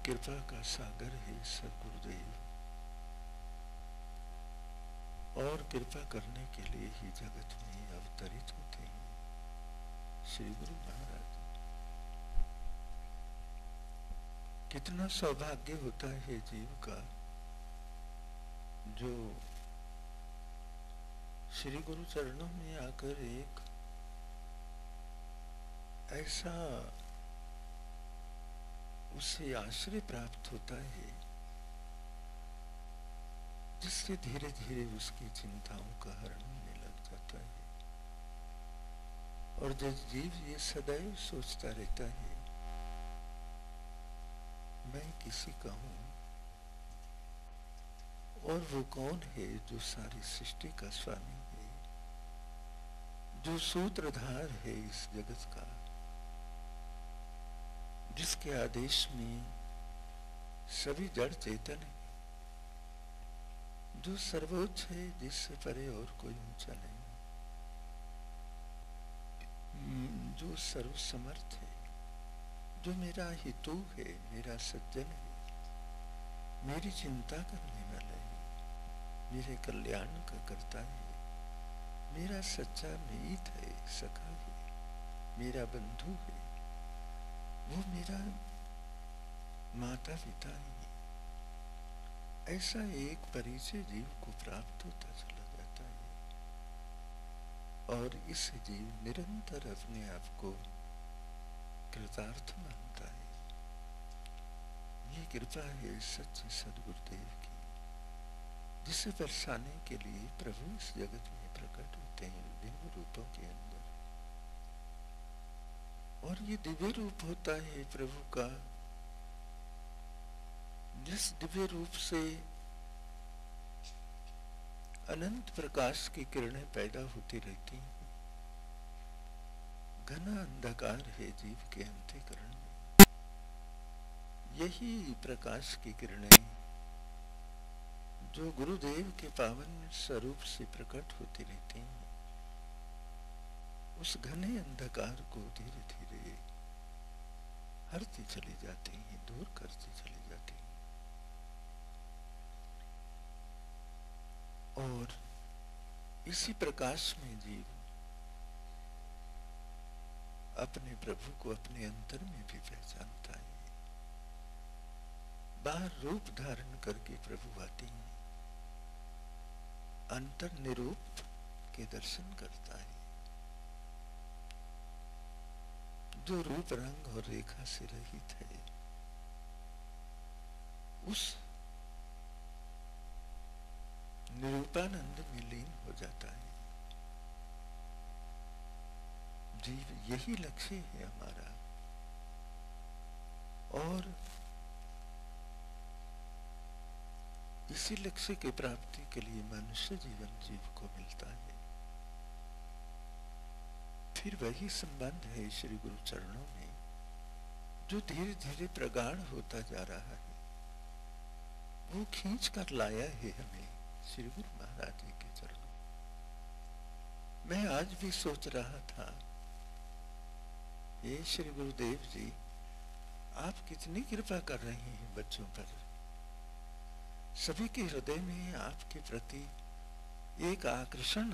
कृपा का सागर है सद्गुरुदेव, और कृपा करने के लिए ही जगत में अवतरित होते हैं श्री गुरु महाराज। कितना सौभाग्य होता है जीव का जो श्री गुरु चरणों में आकर एक ऐसा उसे आश्रय प्राप्त होता है जिससे धीरे धीरे उसकी चिंताओं का हरण होने लग जाता है। और जब जीव ये सदैव सोचता रहता है मैं किसी का हूं, और वो कौन है जो सारी सृष्टि का स्वामी है, जो सूत्रधार है इस जगत का, जिसके आदेश में सभी जड़ चेतन है, जो सर्वोच्च है, जिससे परे और कोई ऊंचा नहीं, जो सर्वसमर्थ है, जो मेरा हितू है, मेरा सज्जन है, मेरी चिंता करने वाला है, मेरे कल्याण का करता है, मेरा सच्चा मीत है, सखा है, मेरा बंधु है, वो मेरा माता पिता है। ऐसा एक परिचय जीव को प्राप्त होता चला जाता है, और इस जीव निरंतर अपने आप को कृतार्थ मानता है। ये कृपा है सच्चे सद्गुरुदेव की, जिसे बरसाने के लिए प्रभु इस जगत में प्रकट होते हैं विभिन्न रूपों के अंदर। और ये दिव्य रूप होता है प्रभु का, जिस दिव्य रूप से अनंत प्रकाश की किरणें पैदा होती रहती हैं। घना अंधकार है जीव के अंतःकरण में, यही प्रकाश की किरणें जो गुरुदेव के पावन स्वरूप से प्रकट होती रहती हैं, उस घने अंधकार को धीरे धीरे हरती चली जाती हैं, दूर करती चली जाती हैं। और इसी प्रकाश में जीव अपने प्रभु को अपने अंतर में भी पहचानता है। बाहर रूप धारण करके प्रभु आते हैं, अंतर निरूप के दर्शन करता है, जो रूप रंग और रेखा से रहित है, उस निरूपानंद में लीन हो जाता है। जीव यही लक्ष्य है हमारा, और इसी लक्ष्य की प्राप्ति के लिए मनुष्य जीवन जीव को मिलता है। फिर वही संबंध है श्री गुरु चरणों में, जो धीरे धीरे प्रगाढ़ होता जा रहा है। वो खींच कर लाया है हमें श्री गुरु महाराज जी के चरणों। मैं आज भी सोच रहा था, ये श्री गुरुदेव जी आप कितनी कृपा कर रहे हैं बच्चों पर। सभी के हृदय में आपके प्रति एक आकर्षण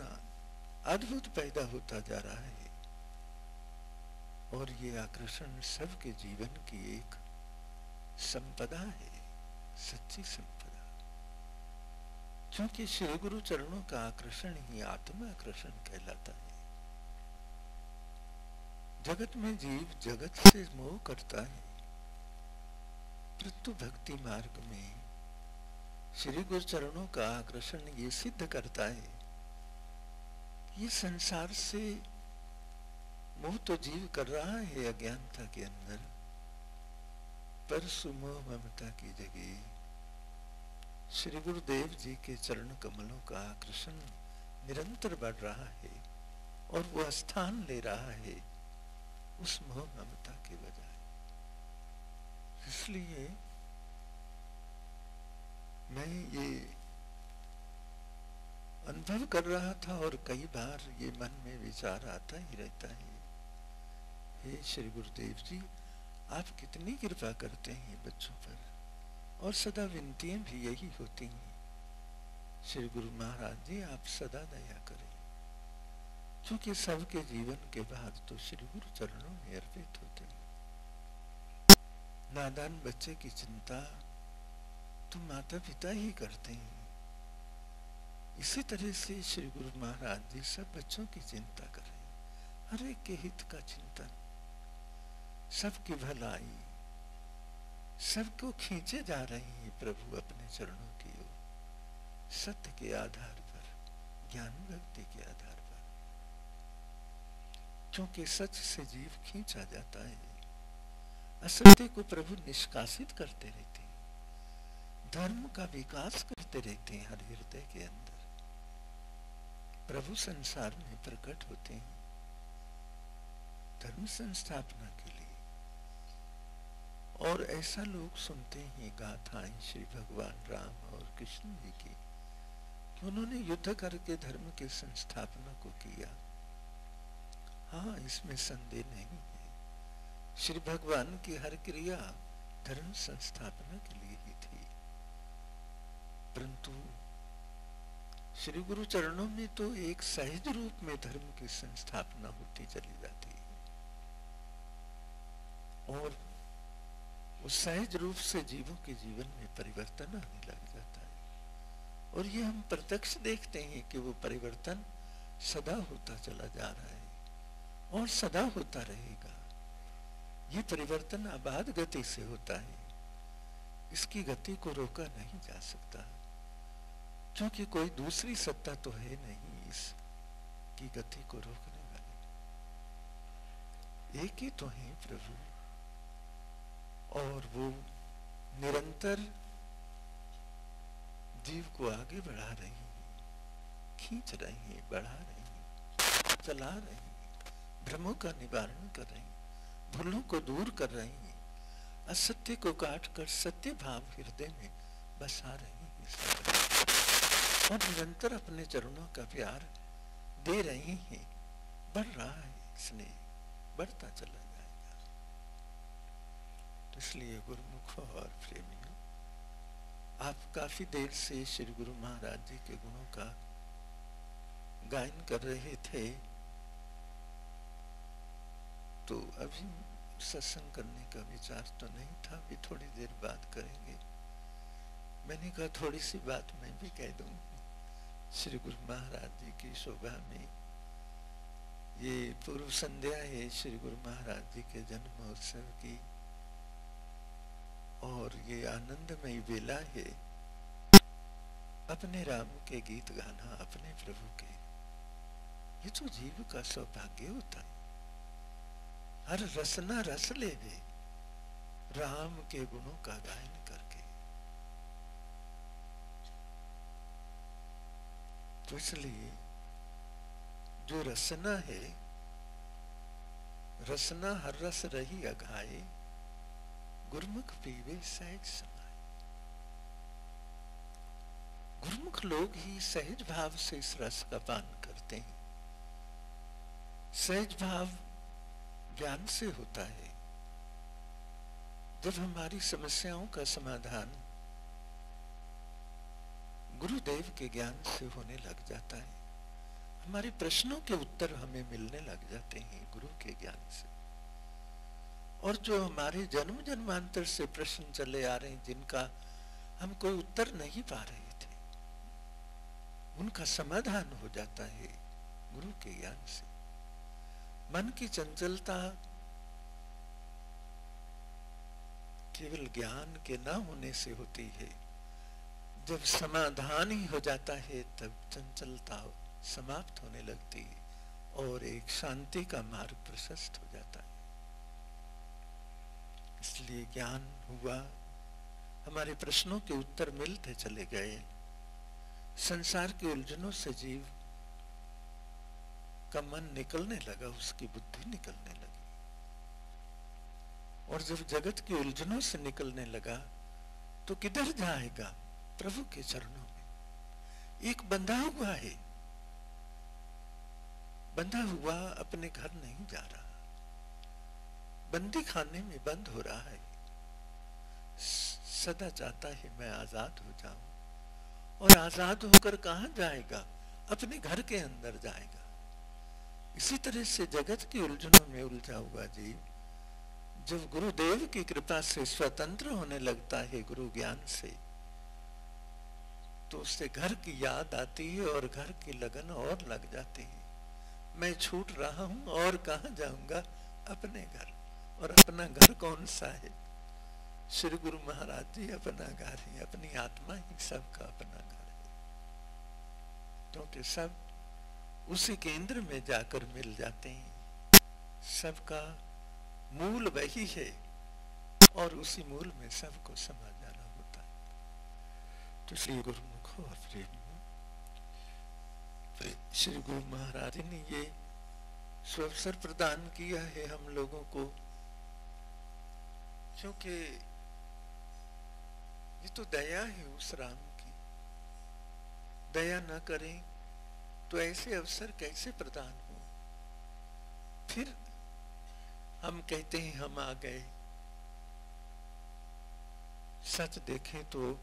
अद्भुत पैदा होता जा रहा है, और ये आकर्षण सबके जीवन की एक संपदा है, सच्ची संपदा। क्योंकि श्री गुरु चरणों का आकर्षण ही आत्मा आकर्षण कहलाता है। जगत में जीव जगत से मोह करता है, परंतु भक्ति मार्ग में श्री गुरु चरणों का आकर्षण ये सिद्ध करता है, ये संसार से मोह तो जीव कर रहा है अज्ञानता के अंदर, पर सुमोह ममता की जगह श्री गुरुदेव जी के चरण कमलों का आकर्षण निरंतर बढ़ रहा है, और वह स्थान ले रहा है उस मोह ममता के बजाय। इसलिए मैं ये अनुभव कर रहा था, और कई बार ये मन में विचार आता ही रहता है, हे श्री गुरुदेव जी आप कितनी कृपा करते हैं बच्चों पर, और सदा विनतियां भी यही होती हैं, श्री गुरु महाराज जी आप सदा दया करें, क्योंकि सबके जीवन के बाद तो श्री गुरु चरणों में अर्पित होते हैं। नादान बच्चे की चिंता तो माता पिता ही करते हैं, इसी तरह से श्री गुरु महाराज जी सब बच्चों की चिंता करें, हर एक के हित का चिंतन, सबकी भलाई, सबको खींचे जा रही है प्रभु अपने चरणों की ओर, सत्य के आधार पर, ज्ञान भक्ति के आधार पर, क्योंकि सच से जीव खींचा जाता है, असत्य को प्रभु निष्कासित करते रहते हैं, धर्म का विकास करते रहते हैं हर हृदय के अंदर। प्रभु संसार में प्रकट होते हैं धर्म संस्थापना के लिए, और ऐसा लोग सुनते हैं गाथाएं श्री भगवान राम और कृष्ण जी की, उन्होंने युद्ध करके धर्म के संस्थापना को किया। हाँ, इसमें संदेह नहीं है, श्री भगवान की हर क्रिया धर्म संस्थापना के लिए ही थी, परंतु श्री गुरु चरणों में तो एक सहज रूप में धर्म की संस्थापना होती चली जाती है, और उस सहज रूप से जीवों के जीवन में परिवर्तन आने लग जाता है, और ये हम प्रत्यक्ष देखते हैं कि वो परिवर्तन सदा होता चला जा रहा है और सदा होता रहेगा। ये परिवर्तन अबाध गति से होता है, इसकी गति को रोका नहीं जा सकता, क्योंकि कोई दूसरी सत्ता तो है नहीं इसकी गति को रोकने वाली, एक ही तो है प्रभु, और वो निरंतर जीव को आगे बढ़ा रही है, खींच रही है, बढ़ा रही है, चला रही है, भ्रमों का निवारण कर रही है, भूलों को दूर कर रही है, असत्य को काट कर सत्य भाव हृदय में बसा रही है, और निरंतर अपने चरणों का प्यार दे रही है, बढ़ रहा है स्नेह, बढ़ता चला जाएगा। तो इसलिए गुरुमुख और प्रेमियों, आप काफी देर से श्री गुरु महाराज जी के गुणों का गायन कर रहे थे, तो अभी सत्संग करने का विचार तो नहीं था, अभी थोड़ी देर बाद करेंगे। मैंने कहा थोड़ी सी बात मैं भी कह दूं, श्री गुरु महाराज जी की शोभा में ये पूर्व संध्या है श्री गुरु महाराज जी के जन्म महोत्सव की, और ये आनंदमयी बेला है अपने राम के गीत गाना, अपने प्रभु के, ये तो जीव का सौभाग्य होता है। हर रसना रस ले वे राम के गुणों का गायन करके। तो इसलिए जो रसना है, रसना हर रस रही अघाए, गुरमुख पीवे सहज समाए। गुरमुख लोग ही सहज भाव से इस रस का पान करते हैं। सहज भाव ज्ञान से होता है। जब हमारी समस्याओं का समाधान गुरुदेव के ज्ञान से होने लग जाता है, हमारे प्रश्नों के उत्तर हमें मिलने लग जाते हैं गुरु के ज्ञान से, और जो हमारे जन्म जन्मांतर से प्रश्न चले आ रहे हैं, जिनका हम कोई उत्तर नहीं पा रहे थे, उनका समाधान हो जाता है गुरु के ज्ञान से। मन की चंचलता केवल ज्ञान के न होने से होती है। जब समाधान ही हो जाता है, तब चंचलता समाप्त होने लगती है और एक शांति का मार्ग प्रशस्त हो जाता है। इसलिए ज्ञान हुआ, हमारे प्रश्नों के उत्तर मिलते चले गए, संसार की उलझनों से जीव का मन निकलने लगा, उसकी बुद्धि निकलने लगी, और जब जगत की उलझनों से निकलने लगा तो किधर जाएगा? प्रभु के चरणों में। एक बंधा हुआ है, बंधा हुआ अपने घर नहीं जा रहा, बंदी खाने में बंद हो रहा है, सदा चाहता है मैं आजाद हो जाऊं, और आजाद होकर कहां जाएगा? अपने घर के अंदर जाएगा। इसी तरह से जगत की उलझनों में उलझा हुआ जीव जब गुरुदेव की कृपा से स्वतंत्र होने लगता है गुरु ज्ञान से, तो उससे घर की याद आती है और घर की लगन और लग जाती है। मैं छूट रहा हूं और कहां जाऊंगा? अपने घर। और अपना घर कौन सा है? श्री गुरु महाराज जी अपना घर है, अपनी आत्मा ही सबका अपना घर है, क्योंकि सब उसी केंद्र में जाकर मिल जाते हैं। सबका मूल वही है और उसी मूल में सबको समा जाना होता है। तो श्री गुरुमुख श्री गुरु महाराज ने ये सुअवसर प्रदान किया है हम लोगों को, क्योंकि ये तो दया है उस राम की। दया न करें तो ऐसे अवसर कैसे प्रदान हो? फिर हम कहते हैं हम आ गए। सच देखें तो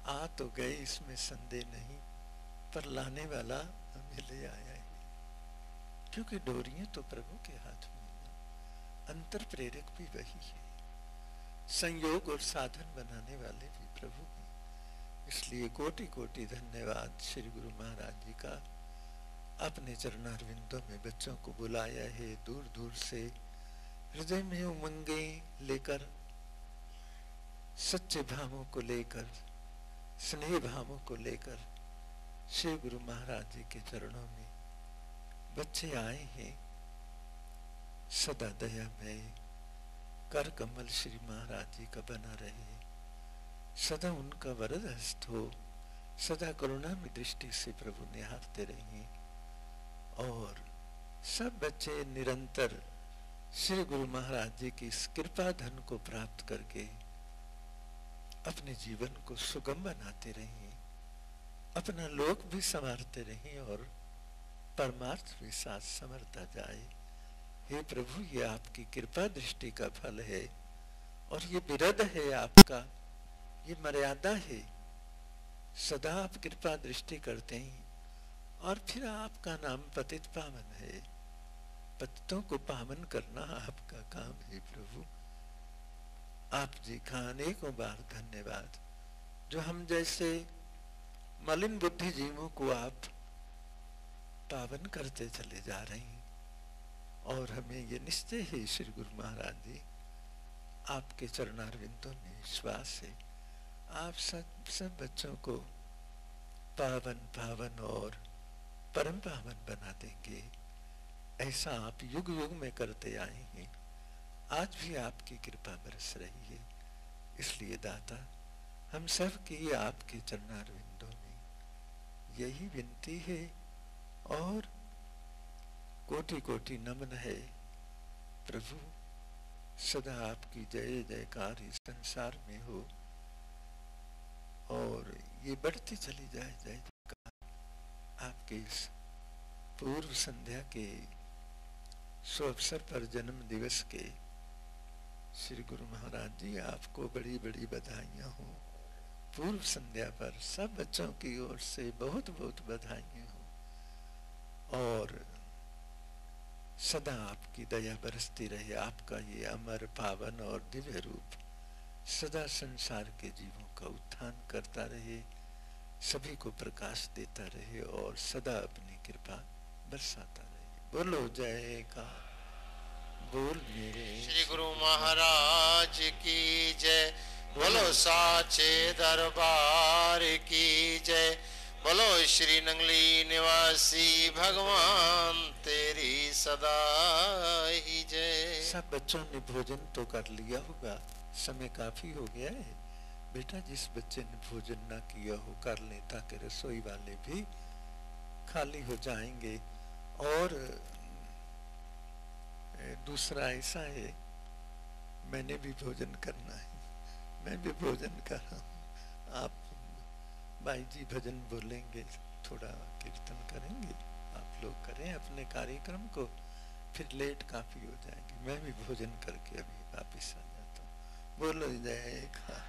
आ तो गए, इसमें संदेह नहीं, पर लाने वाला हमें ले आया है, क्योंकि डोरियां तो प्रभु के हाथ में है, अंतर प्रेरक भी वही है, संयोग और साधन बनाने वाले भी प्रभु हैं। इसलिए कोटि कोटि धन्यवाद श्री गुरु महाराज जी का, अपने चरणारविंदों में बच्चों को बुलाया है दूर दूर से, हृदय में उमंगे लेकर, सच्चे भावों को लेकर, स्नेह भावों को लेकर श्री गुरु महाराज जी के चरणों में बच्चे आए हैं। सदा दया में कर कमल श्री महाराज जी का बना रहे, सदा उनका वरद हस्त हो, सदा करुणा में दृष्टि से प्रभु निहारते रहिए, और सब बच्चे निरंतर श्री गुरु महाराज जी की इस कृपा धन को प्राप्त करके अपने जीवन को सुगम बनाते रहिए, अपना लोक भी संवारते रहिए और परमार्थ भी साथ संवरता जाए। हे प्रभु, ये आपकी कृपा दृष्टि का फल है और ये बिरद है आपका, ये मर्यादा है। सदा आप कृपा दृष्टि करते हैं और फिर आपका नाम पतित पावन है, पतितों को पावन करना आपका काम है। प्रभु आप जी का अनेकों बार धन्यवाद, जो हम जैसे मलिन बुद्धि जीवों को आप पावन करते चले जा रहे हैं, और हमें ये निश्चय है श्री गुरु महाराज जी, आपके चरणारविंदों में विश्वास है, आप सब बच्चों को पावन पावन और परम पावन बना देंगे। ऐसा आप युग युग में करते आए हैं, आज भी आपकी कृपा बरस रही है। इसलिए दाता, हम सब की आपके चरणारविंदों में यही विनती है और कोटि कोटि नमन है। प्रभु सदा आपकी जय जयकार इस संसार में हो और ये बढ़ती चली जाए जय जयकार। आपके इस पूर्व संध्या के सुअवसर पर जन्म दिवस के श्री गुरु महाराज जी, आपको बड़ी बड़ी बधाइयाँ हो। पूर्व संध्या पर सब बच्चों की ओर से बहुत बहुत बधाइयाँ हो और सदा आपकी दया बरसती रहे। आपका ये अमर पावन और दिव्य रूप सदा संसार के जीवों का उत्थान करता रहे, सभी को प्रकाश देता रहे और सदा अपनी कृपा बरसाता रहे। बोलो जय का बोल मेरे श्री गुरु महाराज की जय, बोलो साचे दरबार की जय, बोलो श्री नंगली निवासी भगवान तेरी सदा ही जय। सब बच्चों ने भोजन तो कर लिया होगा, समय काफी हो गया है। बेटा, जिस बच्चे ने भोजन ना किया हो कर ले, ताकि रसोई वाले भी खाली हो जाएंगे। और दूसरा ऐसा है, मैंने भी भोजन करना है, मैं भी भोजन कर रहा हूँ। आप भाई जी भजन बोलेंगे, थोड़ा कीर्तन करेंगे, आप लोग करें अपने कार्यक्रम को, फिर लेट काफी हो जाएगी। मैं भी भोजन करके अभी वापिस आ जाता हूँ। बोलो जय खा